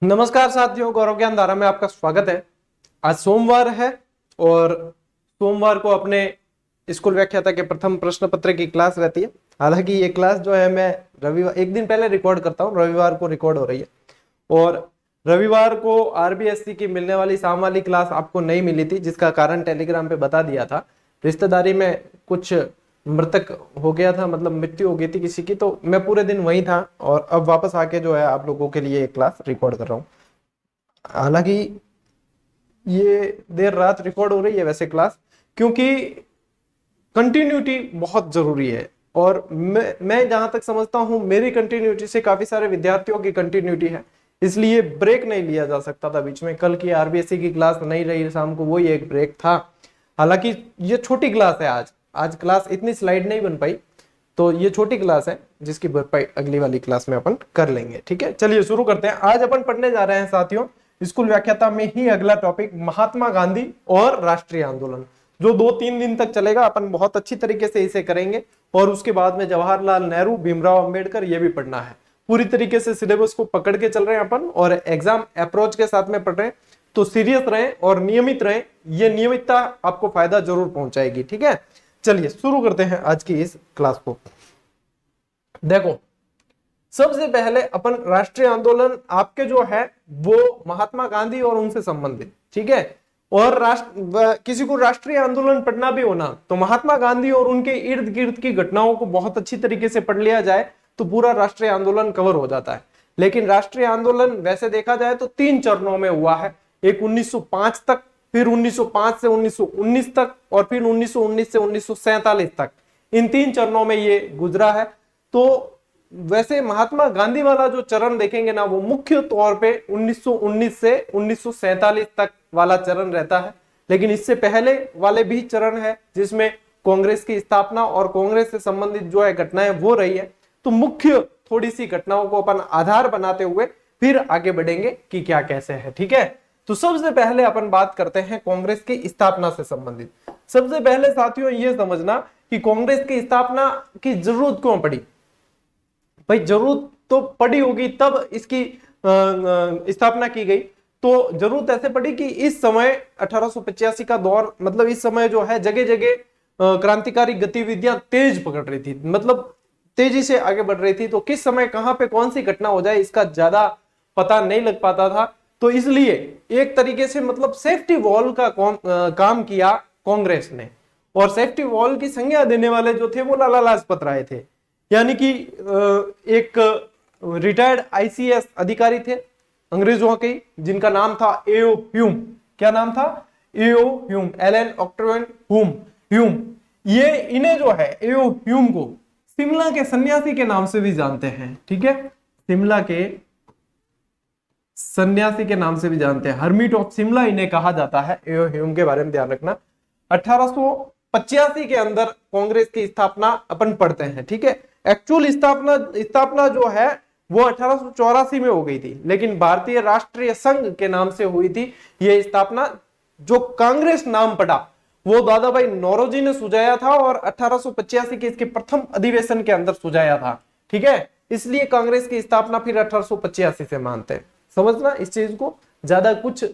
नमस्कार साथियों, गौरव ज्ञान धारा में आपका स्वागत है। आज सोमवार है और सोमवार को अपने स्कूल व्याख्याता के प्रथम प्रश्न पत्र की क्लास रहती है। हालांकि ये क्लास जो है मैं रविवार एक दिन पहले रिकॉर्ड करता हूँ, रविवार को रिकॉर्ड हो रही है और रविवार को आरबीएससी की मिलने वाली शाम वाली क्लास आपको नहीं मिली थी, जिसका कारण टेलीग्राम पे बता दिया था। रिश्तेदारी में कुछ मृतक हो गया था, मतलब मृत्यु हो गई थी किसी की, तो मैं पूरे दिन वहीं था और अब वापस आके जो है आप लोगों के लिए एक क्लास रिकॉर्ड कर रहा हूँ। हालांकि ये देर रात रिकॉर्ड हो रही है वैसे क्लास, क्योंकि कंटिन्यूटी बहुत जरूरी है और मैं जहां तक समझता हूं मेरी कंटिन्यूटी से काफी सारे विद्यार्थियों की कंटिन्यूटी है, इसलिए ब्रेक नहीं लिया जा सकता था बीच में। कल की आरबीएससी की क्लास नहीं रही शाम को, वही एक ब्रेक था। हालांकि ये छोटी क्लास है, आज क्लास इतनी स्लाइड नहीं बन पाई, तो ये छोटी क्लास है जिसकी भरपाई अगली वाली क्लास में अपन कर लेंगे। ठीक है, चलिए शुरू करते हैं। आज अपन पढ़ने जा रहे हैं साथियों स्कूल व्याख्याता में ही अगला टॉपिक महात्मा गांधी और राष्ट्रीय आंदोलन, जो 2-3 दिन तक चलेगा। अपन बहुत अच्छी तरीके से इसे करेंगे और उसके बाद में जवाहरलाल नेहरू, भीमराव अंबेडकर ये भी पढ़ना है। पूरी तरीके से सिलेबस को पकड़ के चल रहे हैं अपन और एग्जाम अप्रोच के साथ में पढ़ रहे हैं, तो सीरियस रहें और नियमित रहें। ये नियमितता आपको फायदा जरूर पहुंचाएगी। ठीक है, चलिए शुरू करते हैं आज की इस क्लास को। देखो, सबसे पहले अपन राष्ट्रीय आंदोलन आपके जो है वो महात्मा गांधी और उनसे संबंधित, ठीक है। और किसी को राष्ट्रीय आंदोलन पढ़ना भी होना तो महात्मा गांधी और उनके इर्द गिर्द की घटनाओं को बहुत अच्छी तरीके से पढ़ लिया जाए तो पूरा राष्ट्रीय आंदोलन कवर हो जाता है। लेकिन राष्ट्रीय आंदोलन वैसे देखा जाए तो 3 चरणों में हुआ है। एक 1905 तक, फिर 1905 से 1919 तक और फिर 1919 से 1947 तक। इन 3 चरणों में ये गुजरा है। तो वैसे महात्मा गांधी वाला जो चरण देखेंगे ना, वो मुख्य तौर पे 1919 से 1947 तक वाला चरण रहता है। लेकिन इससे पहले वाले भी चरण है जिसमें कांग्रेस की स्थापना और कांग्रेस से संबंधित जो है घटनाएं वो रही है। तो मुख्य थोड़ी सी घटनाओं को अपन आधार बनाते हुए फिर आगे बढ़ेंगे कि क्या कैसे है। ठीक है, तो सबसे पहले अपन बात करते हैं कांग्रेस की स्थापना से संबंधित। सबसे पहले साथियों ये समझना कि कांग्रेस की स्थापना की जरूरत क्यों पड़ी। भाई जरूरत तो पड़ी होगी तब इसकी स्थापना की गई। तो जरूरत ऐसे पड़ी कि इस समय 1885 का दौर, मतलब इस समय जो है जगह जगह क्रांतिकारी गतिविधियां तेज पकड़ रही थी, मतलब तेजी से आगे बढ़ रही थी। तो किस समय कहां पे कौन सी घटना हो जाए इसका ज्यादा पता नहीं लग पाता था। तो इसलिए एक तरीके से मतलब सेफ्टी वॉल का काम किया कांग्रेस ने। और सेफ्टी वॉल की संज्ञा देने वाले जो थे वो लाला लाजपत राय थे, यानी कि एक रिटायर्ड आईसीएस अधिकारी थे अंग्रेजों के, जिनका नाम था एओ ह्यूम। क्या नाम था? एओ ह्यूम, एलन ऑक्टेवियन ह्यूम। ये इन्हें जो है एओ ह्यूम को शिमला के सन्यासी के नाम से भी जानते हैं। ठीक है, शिमला के सन्यासी के नाम से भी जानते हैं, हर्मिट ऑफ शिमला इन्हें कहा जाता है। एओ ह्यूम के बारे में ध्यान रखना। 1885 के अंदर कांग्रेस की स्थापना अपन पढ़ते हैं। ठीक है, एक्चुअल स्थापना जो है वो 1884 में हो गई थी, लेकिन भारतीय राष्ट्रीय संघ के नाम से हुई थी यह स्थापना। जो कांग्रेस नाम पड़ा वो दादा भाई नौरोजी ने सुझाया था और 1885 के इसके प्रथम अधिवेशन के अंदर सुझाया था। ठीक है, इसलिए कांग्रेस की स्थापना फिर 1885 से मानते हैं। समझना इस चीज को, ज्यादा कुछ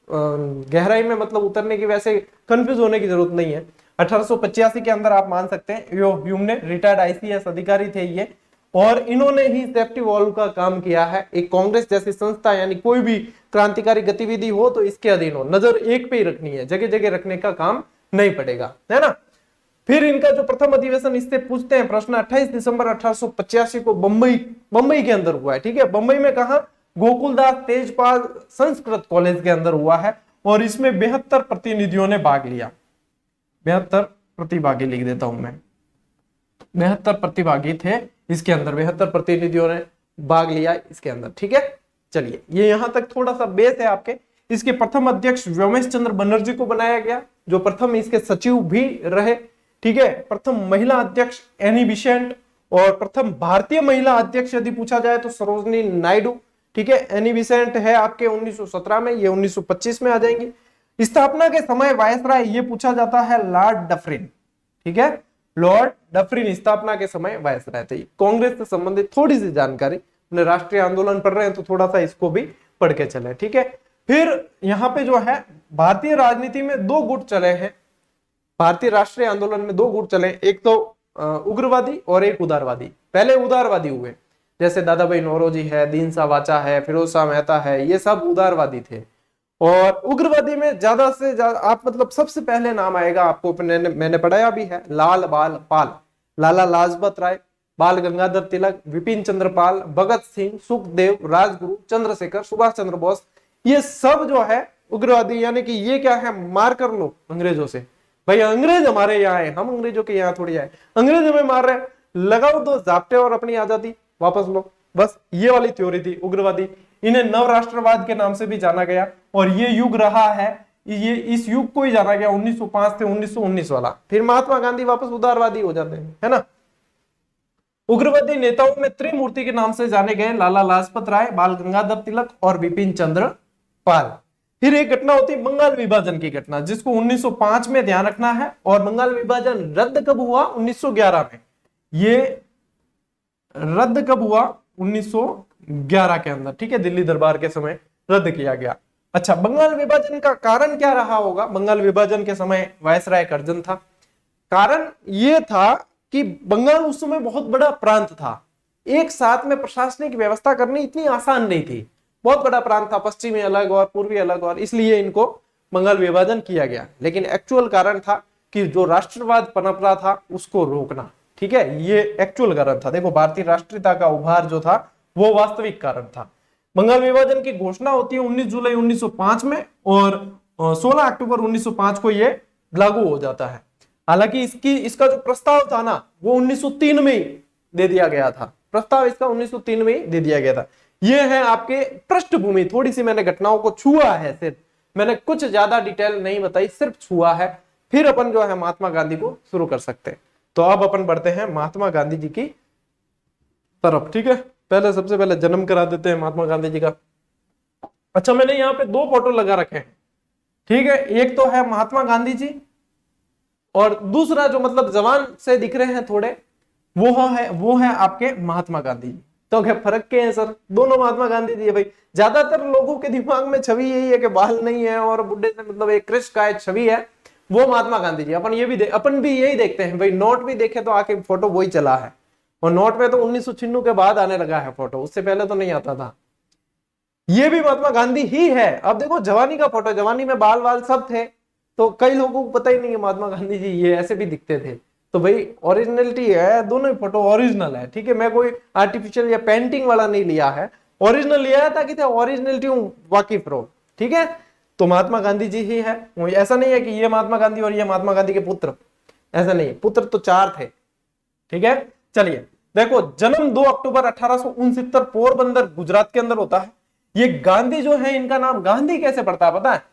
गहराई में मतलब उतरने की, वैसे कंफ्यूज होने की जरूरत नहीं है। 1885 के अंदर आप मान सकते हैं यो ह्यूम ने, रिटायर्ड आईसीएस अधिकारी थे ये, और इन्होंने ही सेफ्टी वॉल्व का काम किया है। एक कांग्रेस जैसी संस्था, यानी कोई भी क्रांतिकारी गतिविधि हो तो इसके अधीन हो, नजर एक पे ही रखनी है, जगह जगह रखने का काम नहीं पड़ेगा, है ना। फिर इनका जो प्रथम अधिवेशन, इससे पूछते हैं प्रश्न, 28 दिसंबर 1885 को बंबई के अंदर हुआ है। ठीक है, बंबई में कहा? गोकुलदास तेजपाल संस्कृत कॉलेज के अंदर हुआ है और इसमें 72 प्रतिनिधियों ने भाग लिया। 72 प्रतिभागी लिख देता हूं मैं, 72 प्रतिभागी थे इसके अंदर, 72 प्रतिनिधियों ने भाग लिया इसके अंदर। ठीक है, चलिए ये यहां तक थोड़ा सा बेस है आपके। इसके प्रथम अध्यक्ष व्योमेश चंद्र बनर्जी को बनाया गया, जो प्रथम इसके सचिव भी रहे। ठीक है, प्रथम महिला अध्यक्ष एनी बिसेंट और प्रथम भारतीय महिला अध्यक्ष यदि पूछा जाए तो सरोजनी नायडू। ठीक है, एनी बिसेंट है आपके 1917 में, ये 1925 में आ जाएंगी। स्थापना के समय वायसराय ये पूछा जाता है लॉर्ड डफरिन। ठीक है, लॉर्ड डफरिन स्थापना के समय वायसराय थे। कांग्रेस से संबंधित थोड़ी सी जानकारी, अपने राष्ट्रीय आंदोलन पढ़ रहे हैं तो थोड़ा सा इसको भी पढ़ के चले। ठीक है, फिर यहाँ पे जो है भारतीय राजनीति में दो गुट चले हैं, भारतीय राष्ट्रीय आंदोलन में दो गुट चले, एक तो उग्रवादी और एक उदारवादी। पहले उदारवादी हुए, जैसे दादा भाई नौरोजी है, दीनसा वाचा है, फिरोज शाह मेहता है, ये सब उदारवादी थे। और उग्रवादी में ज्यादा से ज्यादा आप मतलब सबसे पहले नाम आएगा आपको, मैंने पढ़ाया भी है, लाल बाल पाल, लाला लाजपत राय, बाल गंगाधर तिलक, विपिन चंद्र पाल, भगत सिंह, सुखदेव, राजगुरु, चंद्रशेखर, सुभाष चंद्र बोस, ये सब जो है उग्रवादी, यानी कि ये क्या है, मार कर लो अंग्रेजों से, भाई अंग्रेज हमारे यहाँ है, हम अंग्रेजों के यहाँ थोड़ी आए, अंग्रेज हमें मार रहे हैं, लगाओ दो जाप्टे और अपनी आजादी वापस लो। बस ये वाली थ्योरी थी उग्रवादी। इन्हें नव राष्ट्रवाद के नाम से भी जाना गया, और ये युग रहा है, ये इस युग को ही जाना गया 1905 से 1919 वाला। फिर महात्मा गांधी वापस उदारवादी हो जाते हैं, है ना। उग्रवादी नेताओं में त्रिमूर्ति के नाम से जाने गए लाला लाजपत राय, बाल गंगाधर तिलक और विपिन चंद्र पाल। फिर एक घटना होती है बंगाल विभाजन की घटना, जिसको 1905 में ध्यान रखना है। और बंगाल विभाजन रद्द कब हुआ, 1911 में। ये रद्द कब हुआ, 1911 के अंदर। ठीक है, दिल्ली दरबार के समय रद्द किया गया। अच्छा, बंगाल विभाजन का कारण क्या रहा होगा। बंगाल विभाजन के समय वायसराय कर्जन था। कारण ये था कि बंगाल उस समय बहुत बड़ा प्रांत था, एक साथ में प्रशासनिक व्यवस्था करनी इतनी आसान नहीं थी, बहुत बड़ा प्रांत था, पश्चिमी अलग और पूर्वी अलग, और इसलिए इनको बंगाल विभाजन किया गया। लेकिन एक्चुअल कारण था कि जो राष्ट्रवाद पनप रहा था उसको रोकना। ठीक है, ये एक्चुअल कारण था। देखो, भारतीय राष्ट्रीयता का उभार जो था वो वास्तविक कारण था। बंगाल विभाजन की घोषणा होती है 19 जुलाई 1905 में, और 16 अक्टूबर 1905 को ये लागू हो जाता है। हालांकि इसका जो प्रस्ताव था ना, वो 1903 में ही दे दिया गया था। प्रस्ताव इसका 1903 में ही दे दिया गया था। ये है आपके पृष्ठभूमि, थोड़ी सी मैंने घटनाओं को छुआ है, सिर्फ मैंने कुछ ज्यादा डिटेल नहीं बताई, सिर्फ छुआ है। फिर अपन जो है महात्मा गांधी को शुरू कर सकते हैं। तो अब अपन बढ़ते हैं महात्मा गांधी जी की तरफ। ठीक है, पहले सबसे पहले जन्म करा देते हैं महात्मा गांधी जी का। अच्छा, मैंने यहाँ पे दो फोटो लगा रखे हैं। ठीक है, एक तो है महात्मा गांधी जी, और दूसरा जो मतलब जवान से दिख रहे हैं थोड़े, वो है आपके महात्मा गांधी जी। तो क्या फर्क क्या है सर, दोनों महात्मा गांधी जी है भाई। ज्यादातर लोगों के दिमाग में छवि यही है कि बाल नहीं है और बुढ़े से मतलब एक कृष्ण का एक छवि है, वो महात्मा गांधी जी। अपन भी यही देखते हैं भाई। नोट भी देखे तो आके फोटो वही चला है, और नोट में तो 1996 के बाद आने लगा है फोटो, उससे पहले तो नहीं आता था। ये भी महात्मा गांधी ही है। अब देखो जवानी का फोटो, जवानी में बाल वाल सब थे, तो कई लोगों को पता ही नहीं है महात्मा गांधी जी ये ऐसे भी दिखते थे। तो भाई ओरिजिनलिटी है, दोनों ही फोटो ओरिजिनल है। ठीक है, मैं कोई आर्टिफिशियल या पेंटिंग वाला नहीं लिया है, ओरिजिनल लिया है ताकि ओरिजिनलिटी वाकिफ रहो। ठीक है, तो महात्मा गांधी जी ही है। ऐसा नहीं है कि ये महात्मा गांधी और ये महात्मा गांधी के पुत्र, ऐसा नहीं, पुत्र तो 4 थे। ठीक है, चलिए देखो, जन्म 2 अक्टूबर 1869 पोरबंदर गुजरात के अंदर होता है। ये गांधी जो है, इनका नाम गांधी कैसे पड़ता है पता है,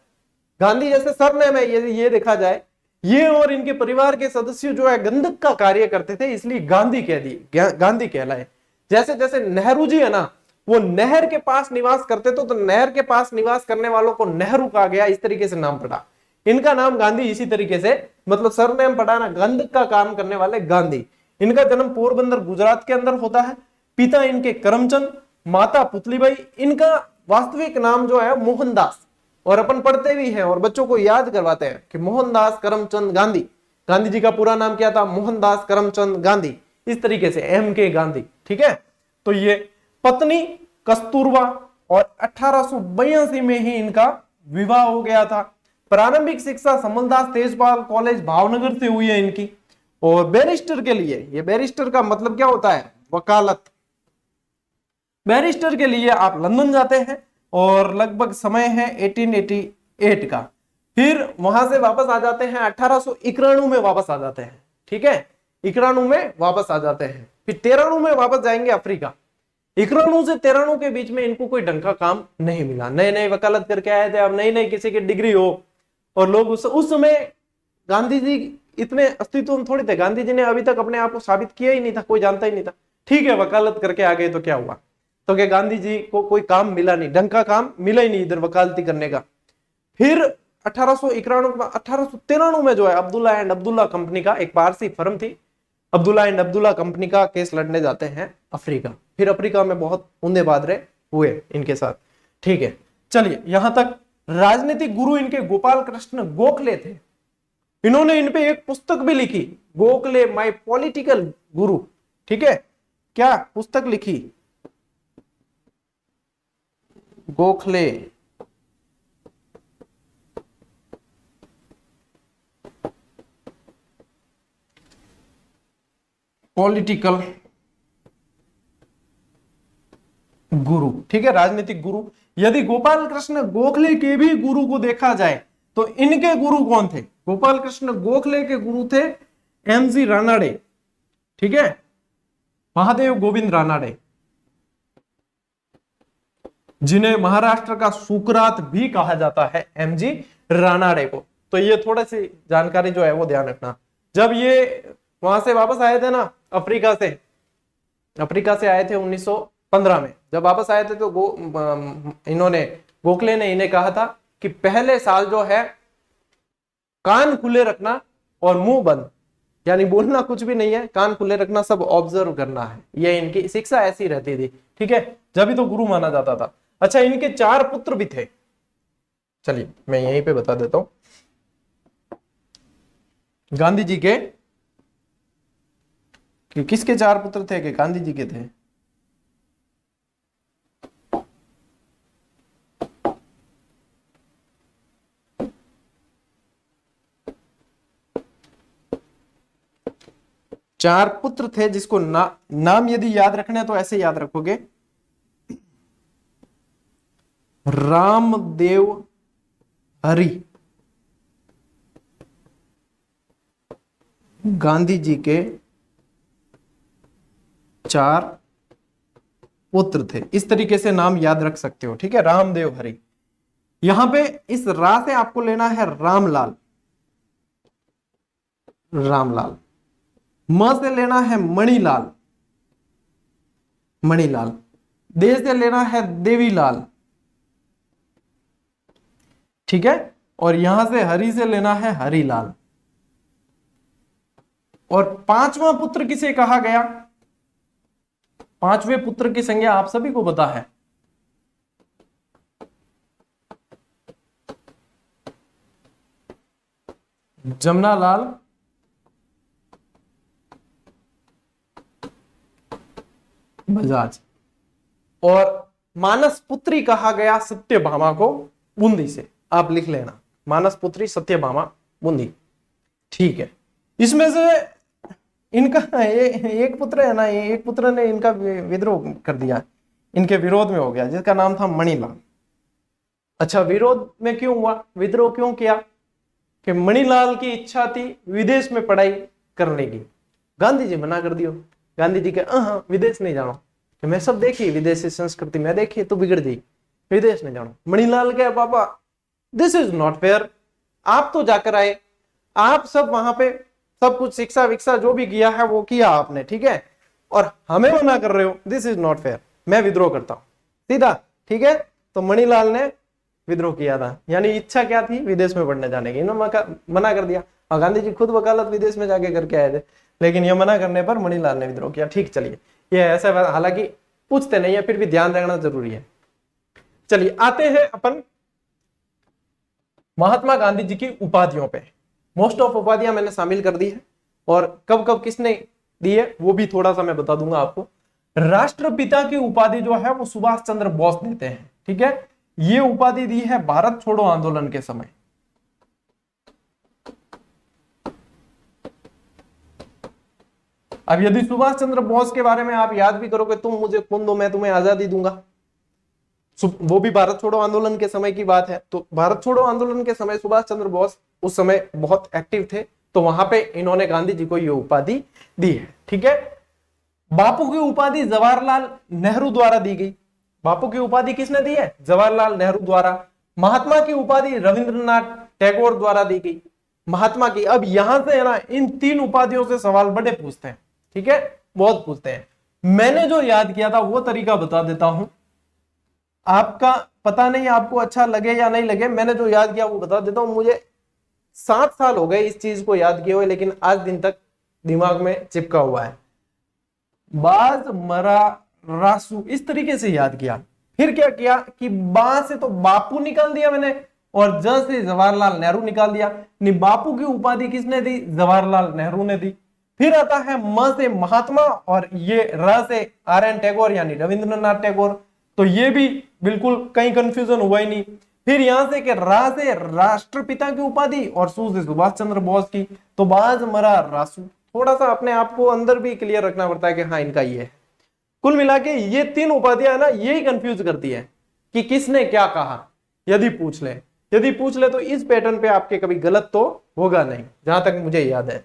गांधी जैसे सरनेम है, ये देखा जाए, ये और इनके परिवार के सदस्य जो है गंधक का कार्य करते थे, इसलिए गांधी कह दी, गांधी कहलाए। जैसे जैसे नेहरू जी है ना, वो नहर के पास निवास करते तो नहर के पास निवास करने वालों को नेहरू कहा गया, इस तरीके से नाम पड़ा। इनका नाम गांधी इसी तरीके से मतलब सरनेम पड़ा ना, गंधक का काम करने वाले गांधी। इनका जन्म पोरबंदर गुजरात के अंदर होता है। पिता इनके करमचंद, माता पुतलीबाई। इनका वास्तविक नाम जो है मोहनदास, और अपन पढ़ते भी हैं और बच्चों को याद करवाते हैं कि मोहनदास करमचंद गांधी। गांधी जी का पूरा नाम क्या था, मोहनदास करमचंद गांधी, इस तरीके से MK गांधी। ठीक है, तो ये पत्नी कस्तूरबा, और 1882 में ही इनका विवाह हो गया था। प्रारंभिक शिक्षा समलदास तेजपाल कॉलेज भावनगर से हुई है इनकी। और बैरिस्टर के लिए, ये बैरिस्टर का मतलब क्या होता है, वकालत। बैरिस्टर के लिए आप लंदन जाते हैं, और लगभग समय है 1888 का। फिर वहां से वापस आ जाते हैं 1891 में वापस आ जाते हैं। ठीक है, 91 में वापस आ जाते हैं। फिर 93 में वापस जाएंगे अफ्रीका। 91 से 93 के बीच में इनको कोई ढंग का काम नहीं मिला। नए नए वकालत करके आए थे, अब नई नई किसी की डिग्री हो, और लोग उस समय गांधी जी इतने अस्तित्व में थोड़ी थे। गांधी जी ने अभी तक अपने आप को साबित किया ही नहीं था, कोई जानता ही नहीं था। ठीक है, वकालत करके आ गए तो क्या हुआ, तो क्या गांधी जी को कोई काम मिला नहीं, ढंग का काम मिला ही नहीं इधर वकालती करने का। फिर 1893 में जो है अब्दुल्ला एंड अब्दुल्ला कंपनी का, एक पारसी फर्म थी, अब्दुल्ला एंड अब्दुल्ला कंपनी का केस लड़ने जाते हैं अफ्रीका। फिर अफ्रीका में बहुत उंधे बादरे हुए इनके साथ। ठीक है, चलिए यहां तक राजनीतिक गुरु इनके गोपाल कृष्ण गोखले थे। इन्होंने इन पे एक पुस्तक भी लिखी, गोखले माय पॉलिटिकल गुरु। ठीक है, क्या पुस्तक लिखी? गोखले पॉलिटिकल गुरु। ठीक है, राजनीतिक गुरु। यदि गोपाल कृष्ण गोखले के भी गुरु को देखा जाए तो इनके गुरु कौन थे? गोपाल कृष्ण गोखले के गुरु थे एमजी रानाडे। ठीक है, महादेव गोविंद रानाडे, जिन्हें महाराष्ट्र का सुकरात भी कहा जाता है, एमजी रानाडे को। तो ये थोड़ी सी जानकारी जो है वो ध्यान रखना। जब ये वहां से वापस आए थे ना, अफ्रीका से आए थे 1915 में। जब वापस आए थे तो गोखले ने इन्हें कहा था कि पहले साल जो है कान खुले रखना और मुंह बंद, यानी बोलना कुछ भी नहीं है, कान खुले रखना, सब ऑब्जर्व करना है। ये इनकी शिक्षा ऐसी रहती थी। ठीक है, जब भी तो गुरु माना जाता था। अच्छा, इनके 4 पुत्र भी थे। चलिए मैं यहीं पे बता देता हूं। गांधी जी के किसके 4 पुत्र थे? कि गांधी जी के थे? चार पुत्र थे, जिसको नाम यदि याद रखना है तो ऐसे याद रखोगे, रामदेव हरि। गांधी जी के 4 पुत्र थे। इस तरीके से नाम याद रख सकते हो। ठीक है, रामदेव हरि। यहां पे इस रा से आपको लेना है रामलाल, रामलाल। म से लेना है मणिलाल, मणिलाल। दे से लेना है देवीलाल। ठीक है, और यहां से हरि से लेना है हरिलाल। और 5वां पुत्र किसे कहा गया? 5वें पुत्र की संज्ञा आप सभी को पता है, जमनालाल बजाज। और मानस पुत्री कहा गया सत्यभामा को, बूंदी से। आप लिख लेना, मानस पुत्री सत्यभामा बूंदी। ठीक है, इसमें से इनका एक पुत्र है ना, एक पुत्र ने इनका विद्रोह कर दिया, इनके विरोध में हो गया, जिसका नाम था मणिलाल। अच्छा, विरोध में क्यों हुआ, विद्रोह क्यों किया? कि मणिलाल की इच्छा थी विदेश में पढ़ाई करने की। गांधी जी मना कर दियो। गांधी जी के विदेश नहीं जाना, कि मैं सब देखी विदेशी संस्कृति में देखी, तो बिगड़ गई, विदेश नहीं जाना। मणिलाल के पापा, दिस इज नॉट फेयर। आप तो जाकर आए, आप सब वहां पे सब कुछ शिक्षा विक्षा जो भी किया है वो किया आपने, ठीक है, और हमें मना कर रहे हो, दिस इज नॉट फेयर, मैं विद्रोह करता हूं सीधा। ठीक है, तो मणिलाल ने विद्रोह किया था, यानी इच्छा क्या थी, विदेश में पढ़ने जाने की। इन्होंने मना कर दिया, और गांधी जी खुद वकालत विदेश में जाके करके आए थे, लेकिन ये मना करने पर मणिलाल ने विद्रोह किया। ठीक, चलिए ये ऐसा, हालांकि पूछते नहीं है, फिर भी ध्यान रखना जरूरी है। चलिए आते हैं अपन महात्मा गांधी जी की उपाधियों पे। मोस्ट ऑफ उपाधियां मैंने शामिल कर दी है, और कब कब किसने दी है वो भी थोड़ा सा मैं बता दूंगा आपको। राष्ट्रपिता की उपाधि जो है वो सुभाष चंद्र बोस देते हैं। ठीक है, ये उपाधि दी है भारत छोड़ो आंदोलन के समय। अब यदि सुभाष चंद्र बोस के बारे में आप याद भी करोगे, तुम मुझे खून दो मैं तुम्हें आजादी दूंगा, वो भी भारत छोड़ो आंदोलन के समय की बात है। तो भारत छोड़ो आंदोलन के समय सुभाष चंद्र बोस उस समय बहुत एक्टिव थे, तो वहां पे इन्होंने गांधी जी को ये उपाधि दी है। ठीक है, बापू की उपाधि जवाहरलाल नेहरू द्वारा दी गई। बापू की उपाधि किसने दी है? जवाहरलाल नेहरू द्वारा। महात्मा की उपाधि रविंद्रनाथ टैगोर द्वारा दी गई। महात्मा की, अब यहां से है ना, इन 3 उपाधियों से सवाल बड़े पूछते हैं। ठीक है, बहुत पूछते हैं। मैंने जो याद किया था वो तरीका बता देता हूं, आपका पता नहीं आपको अच्छा लगे या नहीं लगे, मैंने जो याद किया वो बता देता हूं। मुझे 7 साल हो गए इस चीज को याद किए हुए, लेकिन आज दिन तक दिमाग में चिपका हुआ है। बाज मरा रासू, इस तरीके से याद किया। फिर क्या किया कि बा से तो बापू निकाल दिया मैंने और ज से जवाहरलाल नेहरू निकाल दिया। बापू की उपाधि किसने दी? जवाहरलाल नेहरू ने दी। फिर आता है म से महात्मा और ये र से R.N. टैगोर यानी रविंद्रनाथ टैगोर। तो ये भी बिल्कुल कहीं कंफ्यूजन हुआ ही नहीं। फिर यहां से कि रा से राष्ट्रपिता की उपाधि और सू से सुभाष चंद्र बोस की। तो बाज मरा रासू, थोड़ा सा अपने आप को अंदर भी क्लियर रखना पड़ता है कि हाँ इनका ये है। कुल मिला के ये तीन उपाधियां ना यही कंफ्यूज करती है कि किसने क्या कहा। यदि पूछ ले तो इस पैटर्न पे आपके कभी गलत तो होगा नहीं, जहां तक मुझे याद है।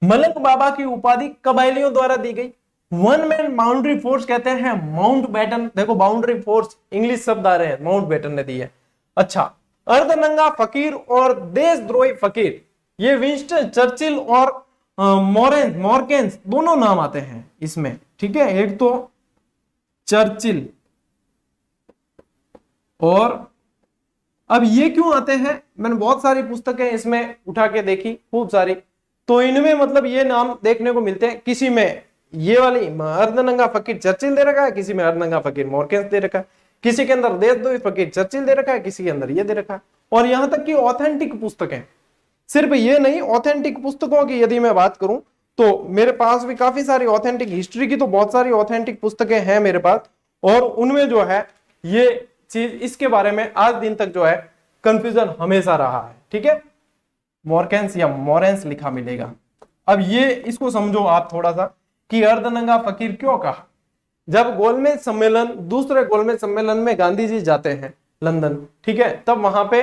मलंग बाबा की उपाधि कबायलियों द्वारा दी गई। वन मैन बाउंड्री फोर्स कहते हैं माउंट बैटन। देखो बाउंड्री फोर्स इंग्लिश शब्द आ रहे हैं, माउंट बैटन ने दी है। अच्छा, अर्धनंगा फकीर और देशद्रोही फकीर, ये विंस्टन चर्चिल और मॉर्केंस दोनों नाम आते हैं इसमें, ठीक है। एक तो चर्चिल और अब ये क्यों आते हैं, मैंने बहुत सारी पुस्तकें इसमें उठा के देखी, खूब सारी, तो इनमें मतलब ये नाम देखने को मिलते हैं। किसी में ये वाली अर्धनंगा फकीर चर्चिल दे रखा है, किसी में अर्धनंगा फकीर मॉर्केंस दे रखा है, किसी के अंदर देशद्रोही फकीर चर्चिल दे रखा है, किसी के अंदर ये दे रखा है। और यहां तक कि ऑथेंटिक पुस्तकें, सिर्फ ये नहीं, ऑथेंटिक पुस्तकों की यदि मैं बात करूं तो मेरे पास भी काफी सारी ऑथेंटिक, हिस्ट्री की तो बहुत सारी ऑथेंटिक पुस्तकें हैं मेरे पास, और उनमें जो है ये चीज, इसके बारे में आज दिन तक जो है कंफ्यूजन हमेशा रहा है, ठीक है। मॉर्केंस या मॉरेंस लिखा मिलेगा। अब ये इसको समझो आप थोड़ा सा कि अर्धनंगा फकीर क्यों कहा। जब गोलमेज सम्मेलन, दूसरे गोलमेज सम्मेलन में गांधी जी जाते हैं लंदन, ठीक है, तब वहां पे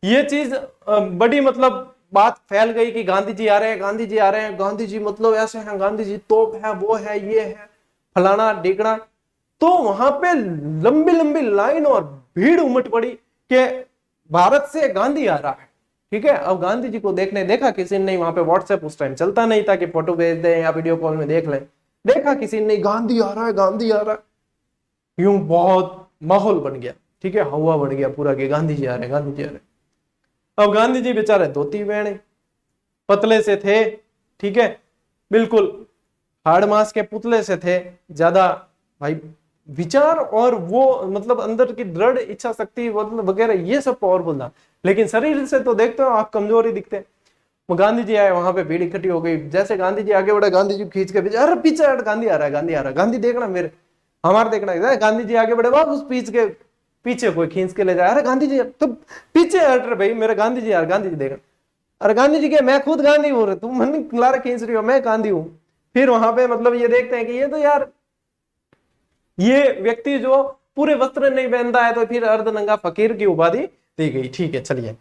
ये चीज बड़ी मतलब बात फैल गई कि गांधी जी आ रहे हैं, गांधी जी आ रहे हैं, गांधी जी मतलब ऐसे हैं, गांधी जी तोप है, वो है, ये है, फलाना ढिकना। तो वहां पे लंबी लंबी लाइन और भीड़ उमट पड़ी कि भारत से गांधी आ रहा है, ठीक है। अब गांधी जी को देखा किसी ने नहीं, वहां पे व्हाट्सएप उस टाइम चलता नहीं था कि फोटो भेज दें या वीडियो कॉल में देख लें, देखा किसी ने नहीं, गांधी आ रहा है, गांधी आ रहा है, यूं बहुत माहौल बन गया, ठीक है, हवा बढ़ गया पूरा कि गांधी जी आ रहे हैं, गांधी जी आ रहे हैं। अब गांधी जी बेचारे धोती पहने, पतले से थे, ठीक है, बिल्कुल हाड़ मास के पुतले से थे, ज्यादा भाई विचार और वो मतलब अंदर की दृढ़ इच्छा शक्ति वगैरह ये सब पावरफुल था, लेकिन शरीर से तो देखते हो आप कमजोर ही दिखते हैं। वो गांधी जी आए, वहां पे भीड़ इकट्ठी हो गई, जैसे गांधी जी आगे बढ़े, गांधी जी खींच के पीछे, अरे पीछे हट, गांधी आ रहा है, गांधी आ रहा है, गांधी देखना मेरे, हमारा देखना। गांधी जी आगे बढ़े, वापस पीछ के पीछे कोई खींच के ले जाए, अरे गांधी जी तो पीछे हट रहे भाई, मेरे गांधी जी यार, गांधी जी देखना। अरे गांधी जी के, मैं खुद गांधी हूँ, तुम मन लारा खींच रही हो, मैं गांधी हूँ। फिर वहां पे मतलब ये देखते हैं कि ये तो यार ये व्यक्ति जो पूरे वस्त्र नहीं पहनता है, तो फिर अर्धनंगा फकीर की उपाधि दी गई, ठीक है। चलिए,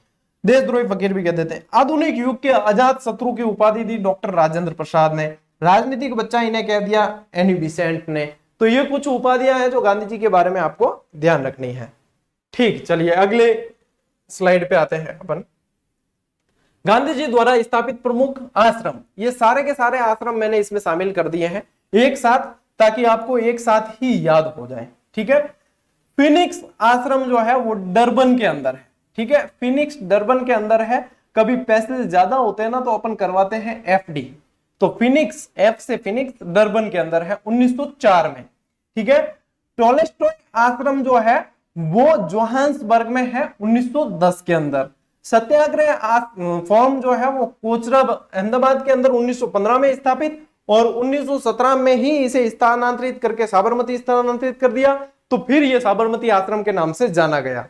देशद्रोही फकीर भी कह देते हैं। आधुनिक युग के अजात शत्रु की उपाधि दी डॉक्टर राजेंद्र प्रसाद ने। राजनीतिक बच्चा इन्हें कह दिया एनी बिसेंट ने। तो ये कुछ उपाधियां हैं जो गांधी जी के बारे में आपको ध्यान रखनी है, ठीक। चलिए अगले स्लाइड पे आते हैं अपन। गांधी जी द्वारा स्थापित प्रमुख आश्रम, ये सारे के सारे आश्रम मैंने इसमें शामिल कर दिए हैं एक साथ, ताकि आपको एक साथ ही याद हो जाए, ठीक है। फिनिक्स आश्रम जो है वो डरबन के अंदर है, ठीक है, फिनिक्स डरबन के अंदर है। कभी पैसे ज्यादा होते हैं ना तो अपन करवाते हैं FD, तो फिनिक्स, F से फिनिक्स, डरबन के अंदर है 1904 में, ठीक है। टोलेस्टॉय आश्रम जो है वो जोहान्सबर्ग में है 1910 के अंदर। सत्याग्रह फॉर्म जो है वो कोचरब अहमदाबाद के अंदर 1915 में स्थापित, और 1917 में ही इसे स्थानांतरित करके साबरमती स्थानांतरित कर दिया, तो फिर यह साबरमती आश्रम के नाम से जाना गया।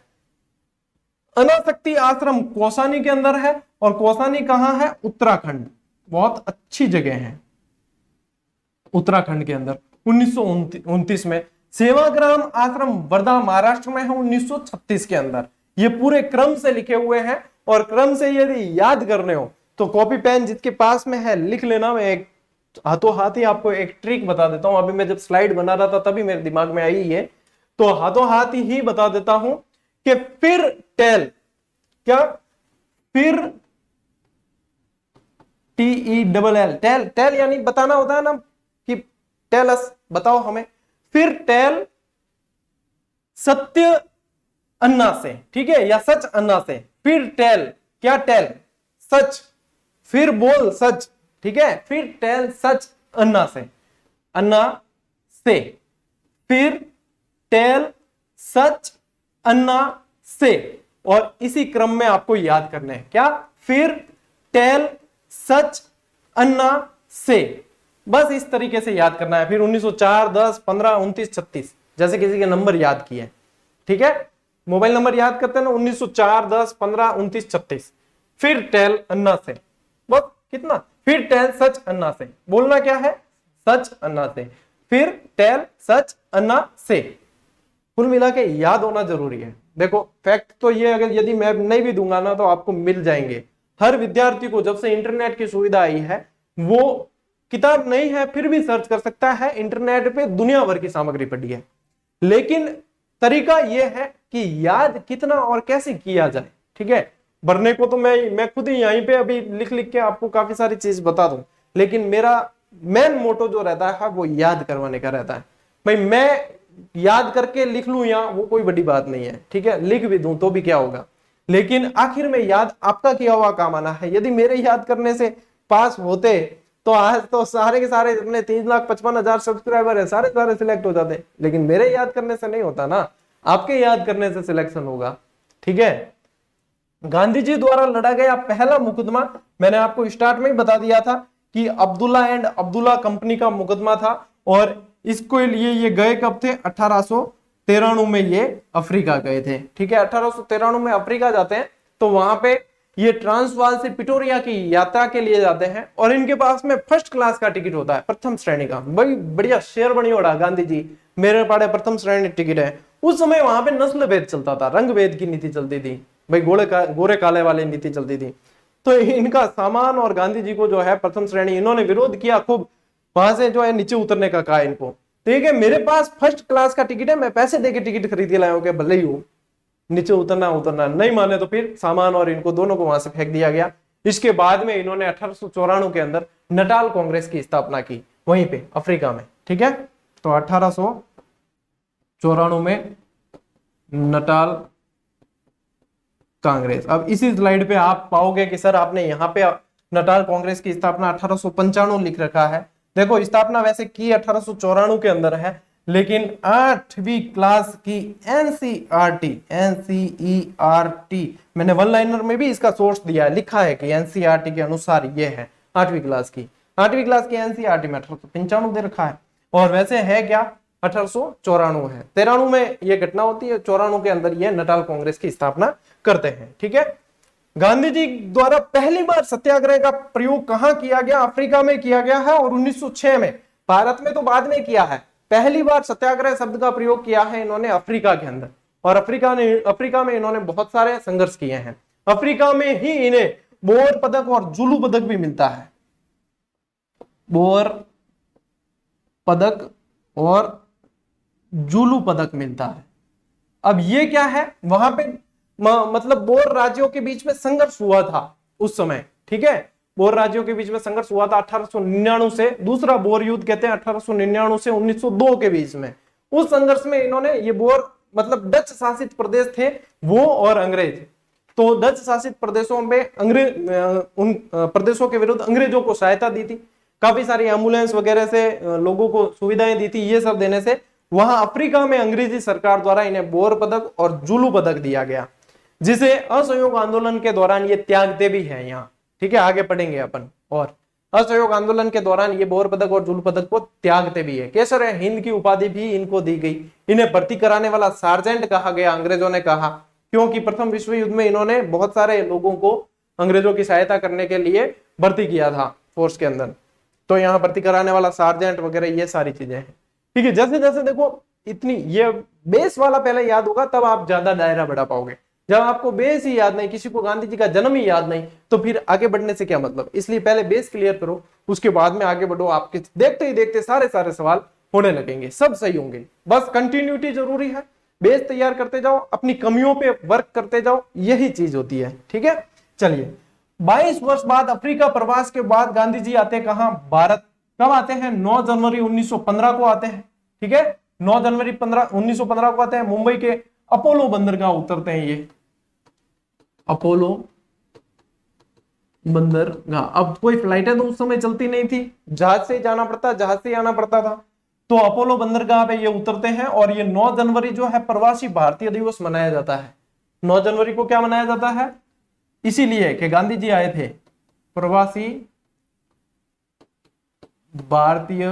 अनासक्ति आश्रम कौसानी के अंदर है, और कौसानी कहां है? उत्तराखंड, बहुत अच्छी जगह है उत्तराखंड के अंदर, 1929 में। सेवाग्राम आश्रम वर्धा महाराष्ट्र में है 1936 के अंदर। ये पूरे क्रम से लिखे हुए हैं, और क्रम से यदि याद करने हो तो कॉपी पेन जिसके पास में है लिख लेना। मैं एक हाथों हाथ ही आपको एक ट्रिक बता देता हूं, अभी मैं जब स्लाइड बना रहा था तभी मेरे दिमाग में आई है, तो हाथों हाथ ही बता देता हूं कि फिर टेल, क्या फिर TELL, टेल, टेल यानी बताना होता है ना कि टेल अस, बताओ हमें। फिर टेल सत्य अन्ना से, ठीक है, या सच अन्ना से। फिर टेल, क्या टेल? सच, फिर बोल सच, ठीक है। फिर टेल सच अन्ना से, अन्ना से। फिर टेल सच, अन्ना, से, और इसी क्रम में आपको याद करना है। क्या? फिर, टेल, सच, अन्ना, से, बस इस तरीके से याद करना है। फिर 1904, 10, 15, 29, 36 जैसे किसी के नंबर याद किए, ठीक है। मोबाइल नंबर याद करते हैं ना, 1904, 10, 15, 29, 36, फिर टेल, अन्ना, से, बस कितना? फिर टेल, सच, अन्ना, से, बोलना क्या है? सच, अन्ना, से, फिर टेल, सच, अन्ना, से, कुल मिला के याद होना जरूरी है। देखो फैक्ट तो ये, अगर यदि मैं नहीं भी दूंगा ना तो आपको मिल जाएंगे। हर विद्यार्थी को जब से इंटरनेट की सुविधा आई है, वो किताब नहीं है फिर भी सर्च कर सकता है, इंटरनेट पे दुनिया भर की सामग्री पड़ी है। लेकिन तरीका यह है कि याद कितना और कैसे किया जाए, ठीक है। भरने को तो मैं खुद ही यहीं पे अभी लिख लिख के आपको काफी सारी चीज बता दूं, लेकिन मेरा मेन मोटो जो रहता है वो याद करवाने का रहता है। भाई मैं याद करके लिख लूं या वो कोई बड़ी बात नहीं है, ठीक है, लिख भी दूं तो भी क्या होगा, लेकिन आखिर में याद आपका किया हुआ काम आना है। यदि मेरे याद करने से पास होते तो आज तो सारे के सारे अपने 3,55,000 सब्सक्राइबर है, सारे सारे सिलेक्ट हो जाते, लेकिन मेरे याद करने से नहीं होता ना, आपके याद करने से सिलेक्शन होगा, ठीक है। गांधी जी द्वारा लड़ा गया पहला मुकदमा मैंने आपको स्टार्ट में ही बता दिया था कि अब्दुल्ला एंड अब्दुल्ला कंपनी का मुकदमा था, और इसको लिए ये गए कब थे? 1893 में ये अफ्रीका गए थे, ठीक है। 1893 में अफ्रीका जाते हैं तो वहां पे ये ट्रांसवाल से पिटोरिया की यात्रा के लिए जाते हैं, और इनके पास में फर्स्ट क्लास का टिकट होता है, प्रथम श्रेणी का। बड़ी बढ़िया शेर बनी ओढ़ा गांधी जी, मेरे पाड़े प्रथम श्रेणी टिकट है। उस समय वहां पे नस्ल भेद चलता था, रंग भेद की नीति चलती थी, भाई गोरे काले वाली नीति चलती थी। तो इनका सामान और गांधी जी को जो है प्रथम श्रेणी, इन्होंने विरोध किया खूब, वहां से जो है नीचे उतरने का कहा इनको। ठीक है, मेरे पास फर्स्ट क्लास का टिकट है, मैं पैसे देके टिकट खरीद के लाया हूं, भले ही हो, नीचे उतरना नहीं माने तो फिर सामान और इनको दोनों को वहां से फेंक दिया गया। इसके बाद में इन्होंने 1894 के अंदर नटाल कांग्रेस की स्थापना की, वहीं पे अफ्रीका में, ठीक है। तो 1894 में नटाल कांग्रेस। अब इसी स्लाइड पे आप पाओगे कि सर आपने यहाँ पे नटाल कांग्रेस की स्थापना 1895 लिख रखा है। देखो स्थापना वैसे की 1894 के अंदर है, लेकिन 8वीं क्लास की एनसीईआरटी मैंने वन लाइनर में भी इसका सोर्स दिया है, लिखा है कि एनसीईआरटी के अनुसार ये है 8वीं क्लास की एनसीईआरटी में 1895 दे रखा है, और वैसे है क्या 1894 है। 93 में ये घटना होती है, 94 के अंदर ये नटाल कांग्रेस की स्थापना करते हैं, ठीक है। गांधी जी द्वारा पहली बार सत्याग्रह का प्रयोग कहां किया गया? अफ्रीका में किया गया है, और 1906 में। भारत में तो बाद में किया है, पहली बार सत्याग्रह शब्द का प्रयोग किया है इन्होंने अफ्रीका के अंदर, और अफ्रीका में इन्होंने बहुत सारे संघर्ष किए हैं। अफ्रीका में ही इन्हें बोर पदक और जुलू पदक भी मिलता है, बोर पदक और जुलू पदक मिलता है। अब ये क्या है, वहां पे मतलब बोर राज्यों के बीच में संघर्ष हुआ था उस समय, ठीक है। बोर राज्यों के बीच में संघर्ष हुआ था 1899 से, दूसरा बोर युद्ध कहते हैं 1899 से 1902 के बीच में। उस संघर्ष में इन्होंने ये बोर मतलब डच शासित प्रदेश थे वो और अंग्रेज, तो डच शासित प्रदेशों में उन प्रदेशों के विरुद्ध अंग्रेजों को सहायता दी थी, काफी सारी एम्बुलेंस वगैरह से लोगों को सुविधाएं दी थी। ये सब देने से वहां अफ्रीका में अंग्रेजी सरकार द्वारा इन्हें बोर पदक और जुलू पदक दिया गया, जिसे असहयोग आंदोलन के दौरान ये त्यागते भी है यहाँ, ठीक है, आगे पढ़ेंगे अपन। और असहयोग आंदोलन के दौरान ये बोर पदक और जुलू पदक को त्यागते भी है। केसर हिंद की उपाधि भी इनको दी गई। इन्हें भर्ती कराने वाला सार्जेंट कहा गया, अंग्रेजों ने कहा, क्योंकि प्रथम विश्व युद्ध में इन्होंने बहुत सारे लोगों को अंग्रेजों की सहायता करने के लिए भर्ती किया था फोर्स के अंदर, तो यहाँ भर्ती कराने वाला सार्जेंट वगैरह ये सारी चीजें हैं, ठीक है। जैसे जैसे देखो इतनी ये बेस वाला पहले याद होगा, तब आप ज्यादा दायरा बढ़ा पाओगे। जब आपको बेस ही याद नहीं, किसी को गांधी जी का जन्म ही याद नहीं, तो फिर आगे बढ़ने से क्या मतलब। इसलिए पहले बेस क्लियर करो, उसके बाद में आगे बढ़ो। आपके देखते ही देखते सारे सारे सवाल होने लगेंगे, सब सही होंगे। बस कंटिन्यूटी जरूरी है, बेस तैयार करते जाओ, अपनी कमियों पे वर्क करते जाओ, यही चीज होती है, ठीक है। चलिए 22 वर्ष बाद अफ्रीका प्रवास के बाद गांधी जी आते हैं कहां? भारत। कब आते हैं? 9 जनवरी 1915 को आते हैं, ठीक है। 9 जनवरी 1915 को आते हैं, मुंबई के अपोलो बंदरगाह उतरते हैं ये, अपोलो बंदरगाह। अब कोई फ्लाइटें तो उस समय चलती नहीं थी, जहाज से जाना पड़ता, जहाज से आना पड़ता था। तो अपोलो बंदरगाह पे ये उतरते हैं और ये 9 जनवरी जो है प्रवासी भारतीय दिवस मनाया जाता है। 9 जनवरी को क्या मनाया जाता है? इसीलिए कि गांधी जी आए थे। प्रवासी भारतीय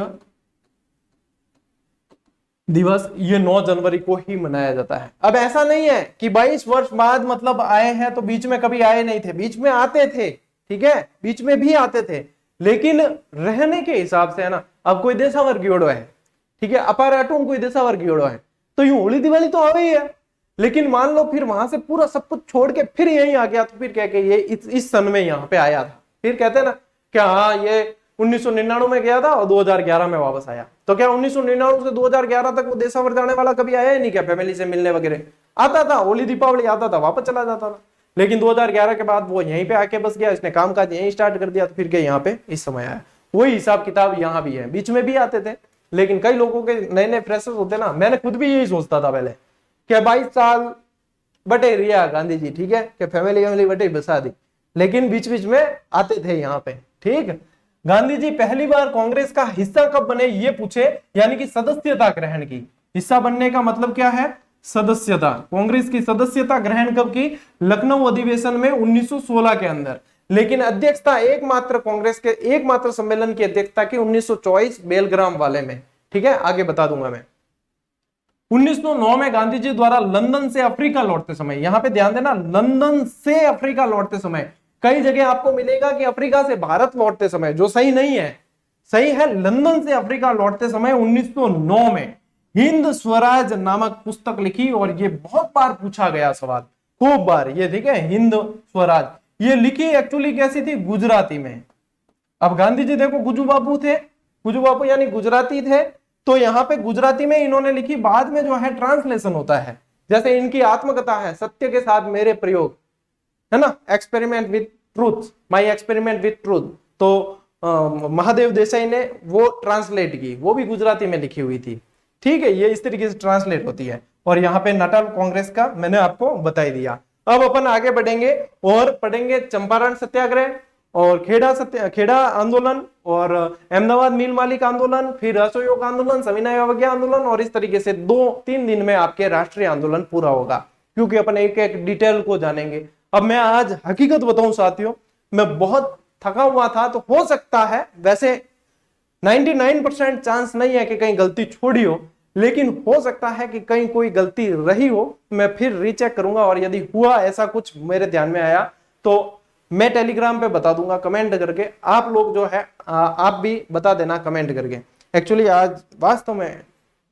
दिवस ये 9 जनवरी को ही मनाया जाता है। अब ऐसा नहीं है कि 22 वर्ष बाद मतलब आए हैं तो बीच में कभी आए नहीं थे, बीच में आते थे, ठीक है, बीच में भी आते थे, लेकिन रहने के हिसाब से है ना। अब कोई देशावर गियोड़ो है, ठीक है, अपार अटून कोई देशावर गियोड़ो है, तो यूं होली दिवाली तो आ गई है, लेकिन मान लो फिर वहां से पूरा सब कुछ छोड़ के फिर यहीं आ गया, तो फिर कह के ये इस सन में यहाँ पे आया था, फिर कहते हैं ना क्या हाँ ये 1999 में गया था और 2011 में वापस आया। तो क्या 1999 से 2011 तक वो देशावर जाने वाला कभी आया ही नहीं क्या? फैमिली से मिलने वगैरह आता था, होली दीपावली आता था, वापस चला जाता था। लेकिन 2011 के बाद वो यहीं पे आके बस गया, इसने कामकाज यहीं स्टार्ट कर दिया, तो फिर के यहाँ पे इस समय आया। वही हिसाब किताब यहाँ भी है, बीच में भी आते थे, लेकिन कई लोगों के नए नए फ्रेशर्स होते ना, मैंने खुद भी यही सोचता था पहले कि 22 साल बटे रिया गांधी जी, ठीक है, कि फैमिली बटे बसा दी, लेकिन बीच बीच में आते थे यहाँ पे, ठीक। गांधी जी पहली बार कांग्रेस का हिस्सा कब बने ये पूछे, यानी कि सदस्यता ग्रहण की। हिस्सा बनने का मतलब क्या है? सदस्यता। कांग्रेस की सदस्यता ग्रहण कब की? लखनऊ अधिवेशन में 1916 के अंदर। लेकिन अध्यक्षता एकमात्र कांग्रेस के एकमात्र सम्मेलन की अध्यक्षता की 1924 बेलग्राम वाले में, ठीक है, आगे बता दूंगा मैं। 1909 में गांधी जी द्वारा लंदन से अफ्रीका लौटते समय, यहां पे ध्यान देना, लंदन से अफ्रीका लौटते समय, कई जगह आपको मिलेगा कि अफ्रीका से भारत लौटते समय, जो सही नहीं है, सही है लंदन से अफ्रीका लौटते समय 1909 में हिंद स्वराज नामक पुस्तक लिखी। और ये बहुत बार पूछा गया सवाल, खूब बार ये, ठीक है, हिंद स्वराज ये लिखी एक्चुअली कैसी थी? गुजराती में। अब गांधी जी देखो गुजू बापू थे, गुजू बापू यानी गुजराती थे, तो यहाँ पे गुजराती में इन्होंने लिखी, बाद में जो है ट्रांसलेशन होता है। जैसे इनकी आत्मकथा है सत्य के साथ मेरे प्रयोग, है ना, experiment with truth, my experiment with truth, तो महादेव देसाई ने वो ट्रांसलेट की, वो भी गुजराती में लिखी हुई थी, ठीक है, ये इस तरीके से ट्रांसलेट होती है। और यहाँ पे नाटाल कांग्रेस का मैंने आपको बता दिया। अब अपन आगे बढ़ेंगे और पढ़ेंगे चंपारण सत्याग्रह और खेड़ा आंदोलन और अहमदाबाद मिल मालिक आंदोलन, फिर असहयोग आंदोलन, सविनय अवज्ञा आंदोलन, और इस तरीके से 2-3 दिन में आपके राष्ट्रीय आंदोलन पूरा होगा, क्योंकि अपन एक एक डिटेल को जानेंगे। अब मैं आज हकीकत बताऊं साथियों, मैं बहुत थका हुआ था, तो हो सकता है, वैसे 99% चांस नहीं है कि कहीं गलती छोड़ी हो, लेकिन हो सकता है कि कहीं कोई गलती रही हो, मैं फिर रीचेक करूंगा, और यदि हुआ ऐसा कुछ मेरे ध्यान में आया तो मैं टेलीग्राम पे बता दूंगा कमेंट करके। आप लोग जो है आप भी बता देना कमेंट करके। एक्चुअली आज वास्तव में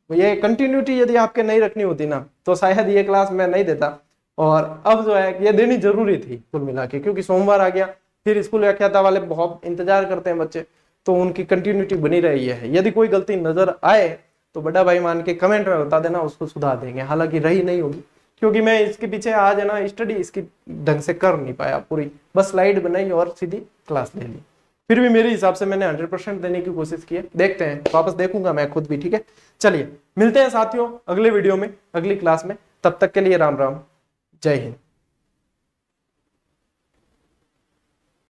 ये कंटिन्यूटी यदि आपके नहीं रखनी होती ना, तो शायद ये क्लास मैं नहीं देता, और अब जो है ये देनी जरूरी थी कुल मिला के, क्योंकि सोमवार आ गया, फिर स्कूल व्याख्याता वाले बहुत इंतजार करते हैं बच्चे, तो उनकी कंटिन्यूटी बनी रही है। यदि कोई गलती नजर आए तो बड़ा भाई मान के कमेंट में बता देना, उसको सुधार देंगे, हालांकि रही नहीं होगी, क्योंकि मैं इसके पीछे आज है ना स्टडी इसकी ढंग से कर नहीं पाया पूरी, बस स्लाइड बनाई और सीधी क्लास ले ली। फिर भी मेरे हिसाब से मैंने 100% देने की कोशिश की है, देखते हैं, वापस देखूंगा मैं खुद भी, ठीक है। चलिए मिलते हैं साथियों अगले वीडियो में, अगली क्लास में, तब तक के लिए राम राम, जय हिंद।